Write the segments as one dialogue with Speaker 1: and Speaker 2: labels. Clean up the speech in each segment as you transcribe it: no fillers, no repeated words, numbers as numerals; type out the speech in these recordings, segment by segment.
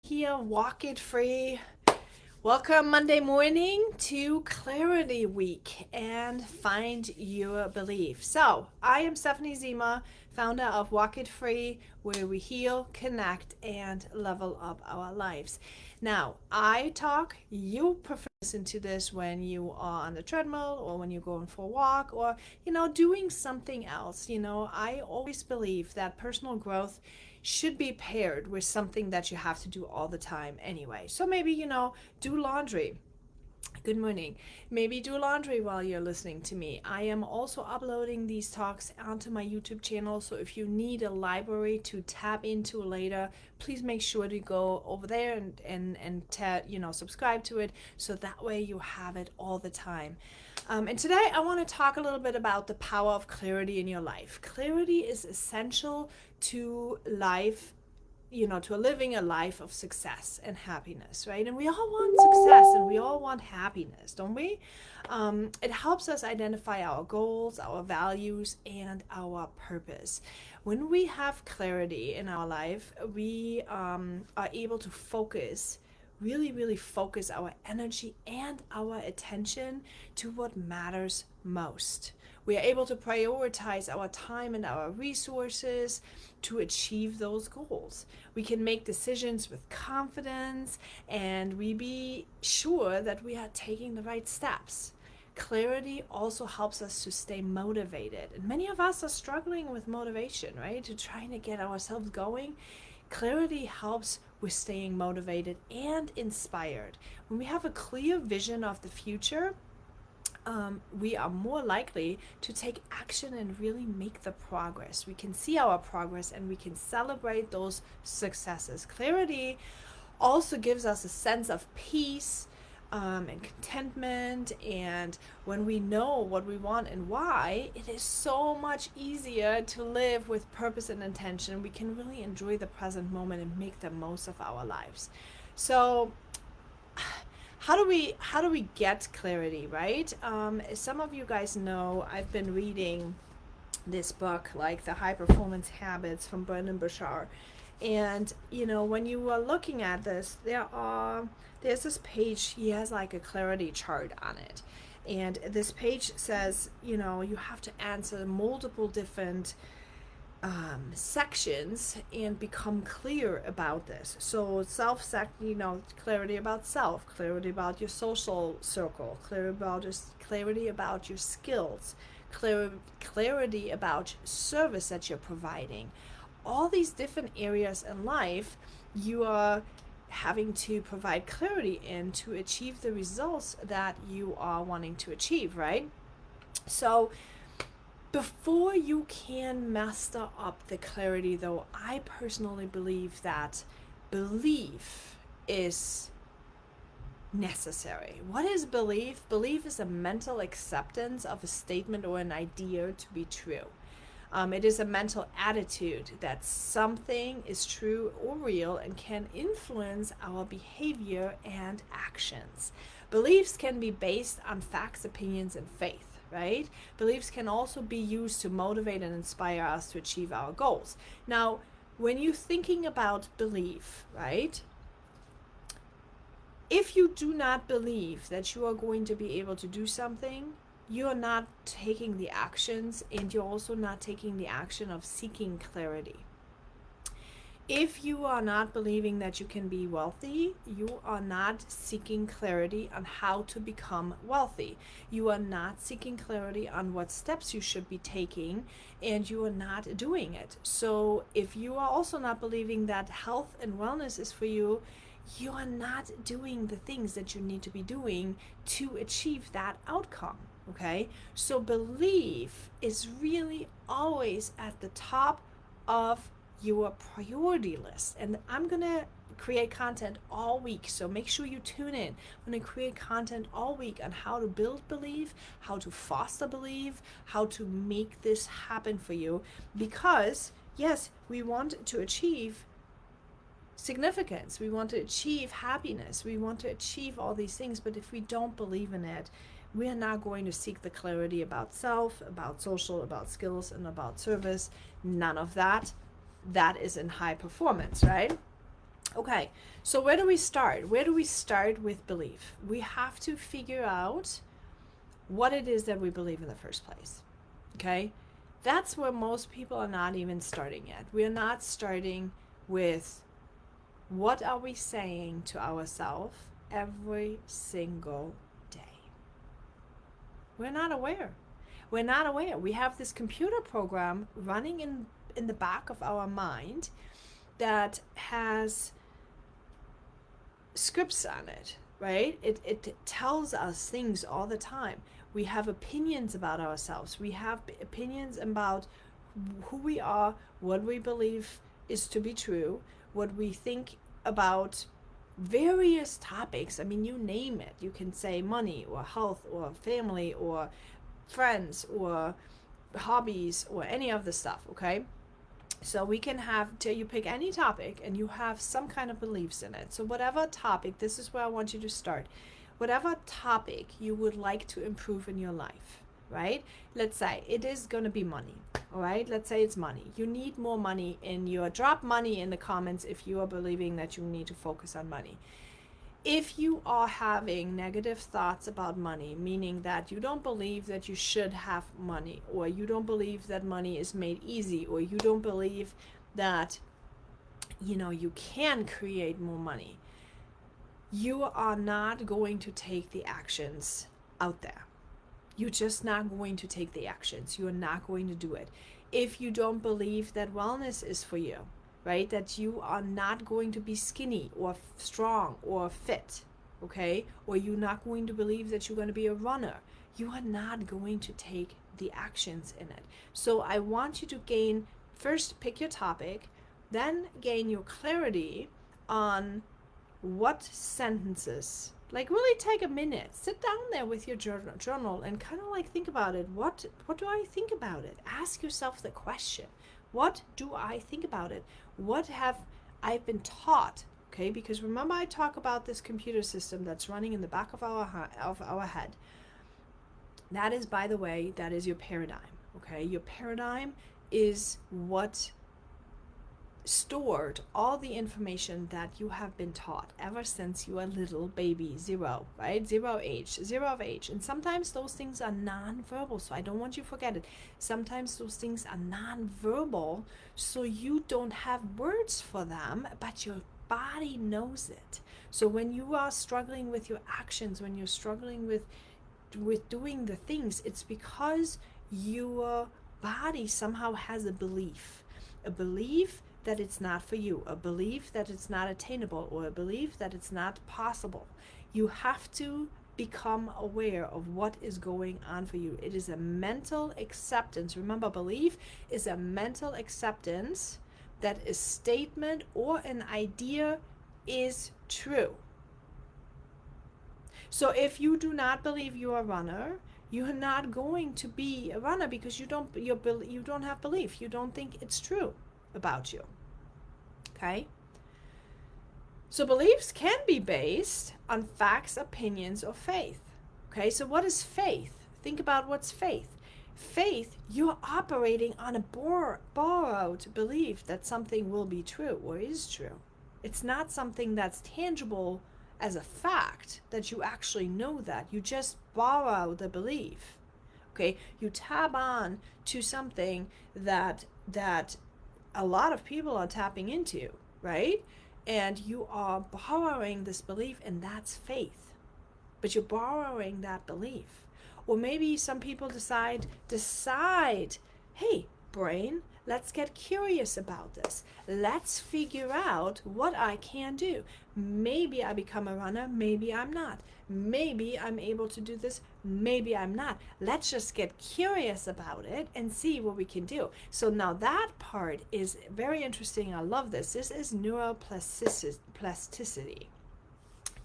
Speaker 1: Here, walk it free. Welcome Monday morning to Clarity Week and find your belief. So, I am Stephanie Zima, founder of Walk It Free, where we heal, connect, and level up our lives. Now, I talk, you prefer to listen to this when you are on the treadmill or when you're going for a walk or, doing something else. I always believe that personal growth should be paired with something that you have to do all the time anyway. So maybe, do laundry. Good morning. Maybe do laundry while you're listening to me. I am also uploading these talks onto my YouTube channel, so if you need a library to tap into later, please make sure to go over there and subscribe to it, so that way you have it all the time. And today I want to talk a little bit about the power of clarity in your life. Clarity is essential to life, to living a life of success and happiness, right? And we all want success and we all want happiness, don't we? It helps us identify our goals, our values, and our purpose. When we have clarity in our life, we are able to really focus our energy and our attention to what matters most. We are able to prioritize our time and our resources to achieve those goals. We can make decisions with confidence and we be sure that we are taking the right steps. Clarity also helps us to stay motivated. And many of us are struggling with motivation, right? To trying to get ourselves going. Clarity helps with staying motivated and inspired. When we have a clear vision of the future, we are more likely to take action and really make the progress. We can see our progress and we can celebrate those successes. Clarity also gives us a sense of peace and contentment, and when we know what we want and why, it is so much easier to live with purpose and intention. We can really enjoy the present moment and make the most of our lives. So how do we get clarity, right? Some of you guys know I've been reading this book, like The High Performance Habits from Brendon Burchard. And when you are looking at this, there's this page. He has like a clarity chart on it, and this page says you have to answer multiple different sections and become clear about this. So clarity about self, clarity about your social circle, clarity about your skills, clarity about service that you're providing. All these different areas in life you are having to provide clarity in to achieve the results that you are wanting to achieve, right? So before you can master up the clarity, though, I personally believe that belief is necessary. What is belief? Belief is a mental acceptance of a statement or an idea to be true. It is a mental attitude that something is true or real and can influence our behavior and actions. Beliefs can be based on facts, opinions, and faith, right? Beliefs can also be used to motivate and inspire us to achieve our goals. Now, when you're thinking about belief, right? If you do not believe that you are going to be able to do something, you are not taking the actions, and you're also not taking the action of seeking clarity. If you are not believing that you can be wealthy, you are not seeking clarity on how to become wealthy. You are not seeking clarity on what steps you should be taking, and you are not doing it. So if you are also not believing that health and wellness is for you, you are not doing the things that you need to be doing to achieve that outcome. Okay, so belief is really always at the top of your priority list. And I'm gonna create content all week, so make sure you tune in. I'm gonna create content all week on how to build belief, how to foster belief, how to make this happen for you. Because yes, we want to achieve significance, we want to achieve happiness, we want to achieve all these things, but if we don't believe in it, we are not going to seek the clarity about self, about social, about skills, and about service. None of that. That is in high performance, right? Okay, so where do we start? Where do we start with belief? We have to figure out what it is that we believe in the first place. Okay? That's where most people are not even starting yet. We're not starting with what are we saying to ourselves every single day. We're not aware. We're not aware. We have this computer program running in the back of our mind that has scripts on it, right? It tells us things all the time. We have opinions about ourselves. We have opinions about who we are, what we believe is to be true, what we think about various topics. I mean, you name it. You can say money or health or family or friends or hobbies or any of the stuff, okay? So we can have, till you pick any topic and you have some kind of beliefs in it. So whatever topic, this is where I want you to start. Whatever topic you would like to improve in your life, right? Let's say it is going to be money, all right? Let's say it's money. You need more money in your, drop money in the comments if you are believing that you need to focus on money. If you are having negative thoughts about money, meaning that you don't believe that you should have money, or you don't believe that money is made easy, or you don't believe that, you can create more money, you are not going to take the actions out there. You're just not going to take the actions. You're not going to do it. If you don't believe that wellness is for you, right? That you are not going to be skinny or strong or fit, okay? Or you're not going to believe that you're going to be a runner. You are not going to take the actions in it. So I want you to first pick your topic, then gain your clarity on what sentences, like really take a minute, sit down there with your journal and kind of like think about it. What do I think about it? Ask yourself the question. What do I think about it? What have I been taught? Okay, because remember I talk about this computer system that's running in the back of our head. That is, by the way, that is your paradigm. Okay, your paradigm is what stored all the information that you have been taught ever since you are little baby, zero, right? Zero of age. And sometimes those things are non-verbal, so I don't want you to forget it. Sometimes those things are non-verbal, so you don't have words for them, but your body knows it. So when you are struggling with your actions, when you're struggling with doing the things, it's because your body somehow has a belief that it's not for you, a belief that it's not attainable, or a belief that it's not possible. You have to become aware of what is going on for you. It is a mental acceptance. Remember, belief is a mental acceptance that a statement or an idea is true. So if you do not believe you're a runner, you're not going to be a runner because you don't have belief. You don't think it's true about you. Okay? So beliefs can be based on facts, opinions, or faith. Okay? So what is faith? Think about what's faith. Faith, you're operating on a borrowed belief that something will be true or is true. It's not something that's tangible as a fact that you actually know that. You just borrow the belief. Okay? You tab on to something that a lot of people are tapping into, right? And you are borrowing this belief, and that's faith. But you're borrowing that belief. Or maybe some people decide, hey, brain, let's get curious about this. Let's figure out what I can do. Maybe I become a runner, maybe I'm not. Maybe I'm able to do this, maybe I'm not. Let's just get curious about it and see what we can do. So now that part is very interesting. I love this. This is neuroplasticity.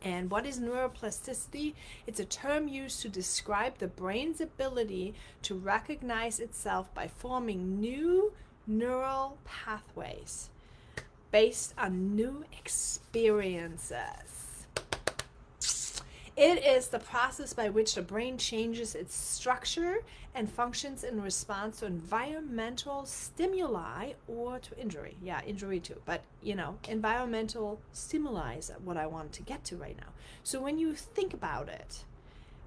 Speaker 1: And what is neuroplasticity? It's a term used to describe the brain's ability to recognize itself by forming new neural pathways based on new experiences. It is the process by which the brain changes its structure and functions in response to environmental stimuli or to injury. Yeah, injury too. But, environmental stimuli is what I want to get to right now. So when you think about it,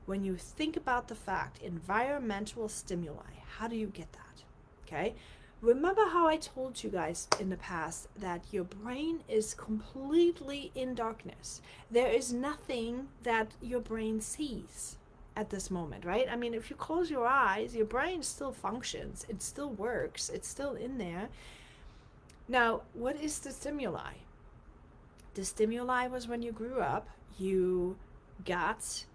Speaker 1: when you think about the fact, environmental stimuli, how do you get that? Okay? Remember how I told you guys in the past that your brain is completely in darkness. There is nothing that your brain sees at this moment, right? I mean, if you close your eyes, your brain still functions, it still works, it's still in there. Now, what is the stimuli? The stimuli was when you grew up, you got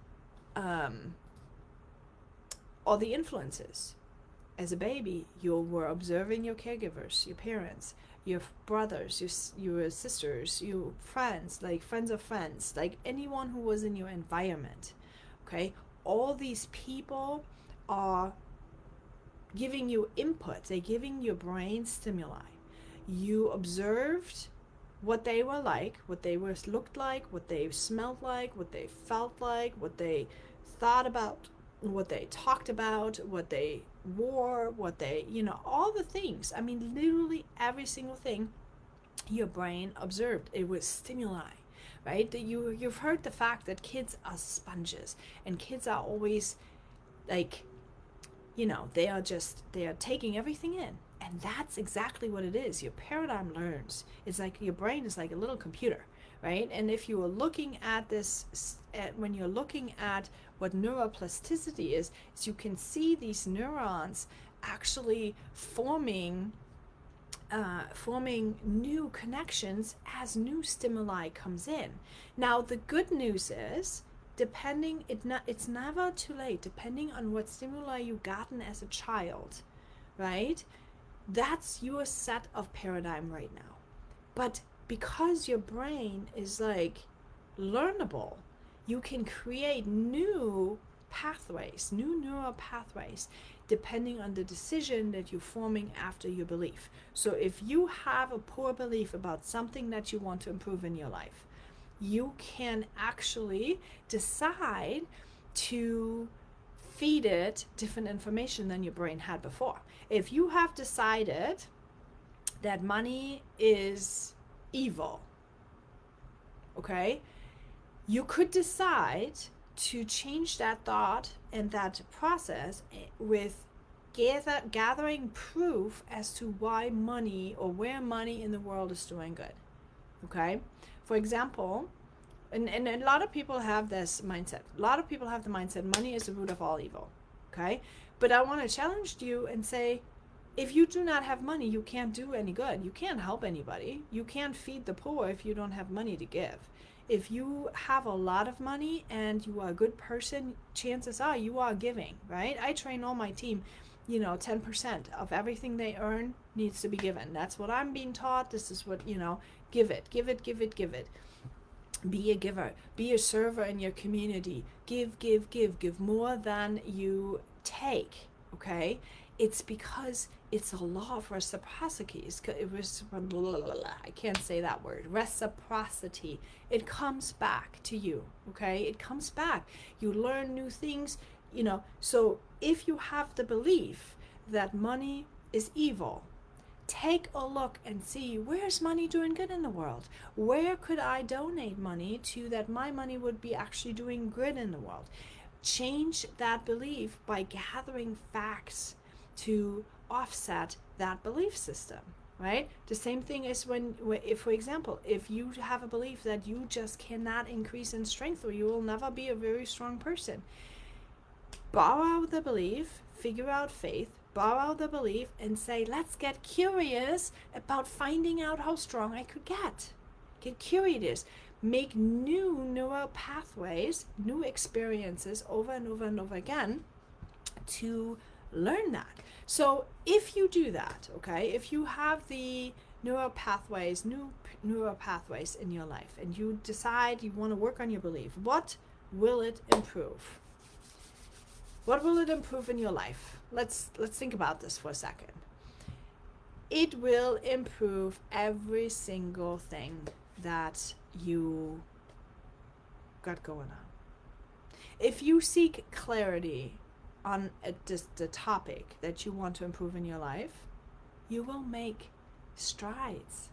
Speaker 1: all the influences. As a baby, you were observing your caregivers, your parents, your brothers, your sisters, your friends, like friends of friends, like anyone who was in your environment. Okay? All these people are giving you input. They're giving your brain stimuli. You observed what they were like, what they looked like, what they smelled like, what they felt like, what they thought about, what they talked about, what they wore, what they, all the things. I mean, literally every single thing your brain observed. It was stimuli, right? You've heard the fact that kids are sponges, and kids are always like, they are taking everything in. And that's exactly what it is. Your paradigm learns. It's like your brain is like a little computer, right? And if you are looking at this, when you're looking at what neuroplasticity is you can see these neurons actually forming new connections as new stimuli comes in. Now, the good news is, it's never too late, depending on what stimuli you've gotten as a child, right? That's your set of paradigm right now. But because your brain is like learnable, you can create new pathways, new neural pathways, depending on the decision that you're forming after your belief. So if you have a poor belief about something that you want to improve in your life, you can actually decide to feed it different information than your brain had before. If you have decided that money is evil, okay, you could decide to change that thought and that process with gathering proof as to why money or where money in the world is doing good. Okay? For example, and a lot of people have this mindset. A lot of people have the mindset money is the root of all evil. Okay? But I want to challenge you and say, if you do not have money, you can't do any good. You can't help anybody. You can't feed the poor if you don't have money to give. If you have a lot of money and you are a good person, chances are you are giving, right? I train all my team, 10% of everything they earn needs to be given. That's what I'm being taught. This is what, give it. Be a giver. Be a server in your community. Give more than you take, okay? It's because it's a law of reciprocity. I can't say that word. Reciprocity. It comes back to you, okay? It comes back. You learn new things, So if you have the belief that money is evil, take a look and see, where's money doing good in the world? Where could I donate money to that my money would be actually doing good in the world? Change that belief by gathering facts to offset that belief system, right? The same thing is if, for example, if you have a belief that you just cannot increase in strength or you will never be a very strong person, borrow the belief, figure out faith, borrow the belief and say, let's get curious about finding out how strong I could get. Get curious. Make new neural pathways, new experiences over and over and over again to learn that. So if you do that, okay, if you have the new neural pathways in your life and you decide you want to work on your belief, what will it improve? What will it improve in your life? Let's think about this for a second. It will improve every single thing that you got going on. If you seek clarity on the topic that you want to improve in your life, you will make strides.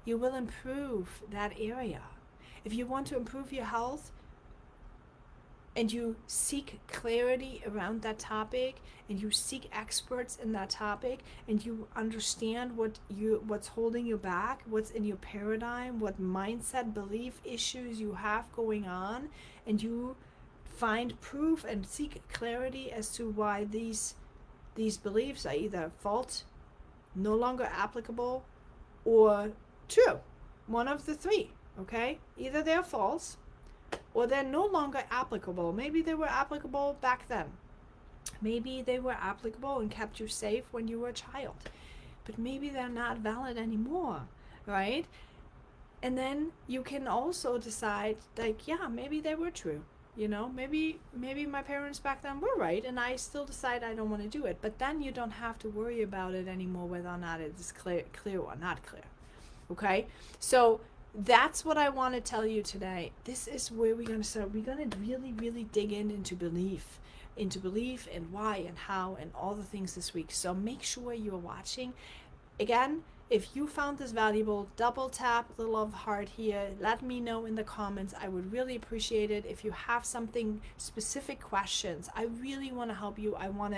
Speaker 1: You will improve that area. If you want to improve your health and you seek clarity around that topic and you seek experts in that topic and you understand what's holding you back, what's in your paradigm, what mindset, belief issues you have going on, and you find proof and seek clarity as to why these beliefs are either false, no longer applicable, or true. One of the three, okay? Either they're false or they're no longer applicable. Maybe they were applicable back then. Maybe they were applicable and kept you safe when you were a child. But maybe they're not valid anymore, right? And then you can also decide, like, yeah, maybe they were true. You know, maybe my parents back then were right, and I still decide I don't want to do it. But then you don't have to worry about it anymore, whether or not it is clear or not clear. Okay? So that's what I want to tell you today. This is where we're going to start. We're going to really, really dig into belief and why and how and all the things this week. So make sure you're watching. Again, if you found this valuable, double tap the love heart here. Let me know in the comments. I would really appreciate it. If you have something specific questions, I really want to help you. I want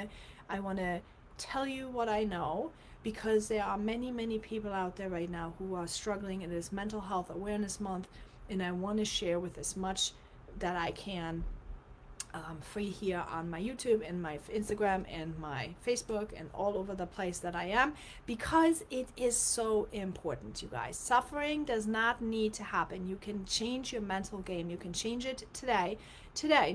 Speaker 1: to tell you what I know, because there are many, many people out there right now who are struggling. It is Mental Health Awareness Month, and I want to share with as much that I can free here on my YouTube and my Instagram and my Facebook and all over the place that I am, because it is so important, you guys. Suffering does not need to happen. You can change your mental game. You can change it today,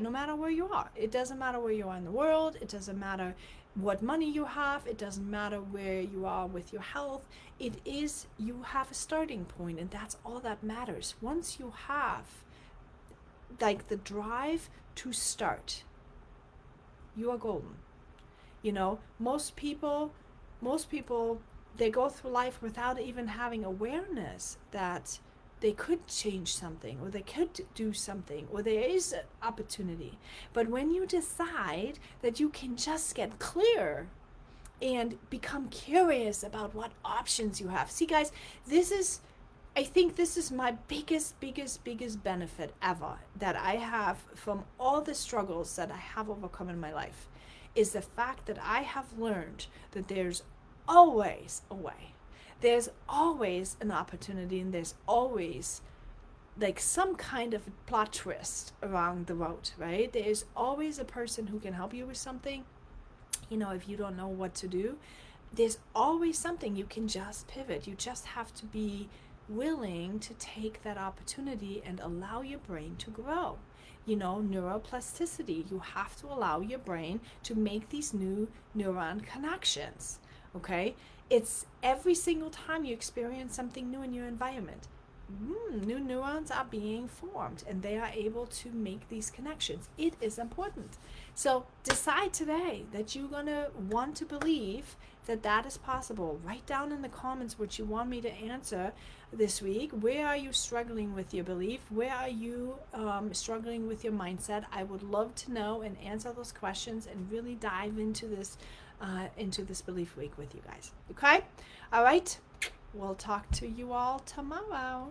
Speaker 1: no matter where you are. It doesn't matter where you are in the world. It doesn't matter what money you have. It doesn't matter where you are with your health. It is, you have a starting point, and that's all that matters. Once you have like the drive to start, you are golden. You know, most people they go through life without even having awareness that they could change something, or they could do something, or there is an opportunity. But when you decide that you can just get clear and become curious about what options you have. See, guys, I think this is my biggest benefit ever that I have from all the struggles that I have overcome in my life, is the fact that I have learned that there's always a way. There's always an opportunity, and there's always like some kind of plot twist around the road, right? There's always a person who can help you with something. You know, if you don't know what to do, there's always something. You can just pivot. You just have to be willing to take that opportunity and allow your brain to grow. You know, neuroplasticity. You have to allow your brain to make these new neuron connections. Okay? It's every single time you experience something new in your environment, new neurons are being formed, and they are able to make these connections. It is important. So decide today that you're going to want to believe that that is possible. Write down in the comments what you want me to answer this week. Where are you struggling with your belief? Where are you struggling with your mindset? I would love to know and answer those questions and really dive into this belief week with you guys. Okay? All right. We'll talk to you all tomorrow.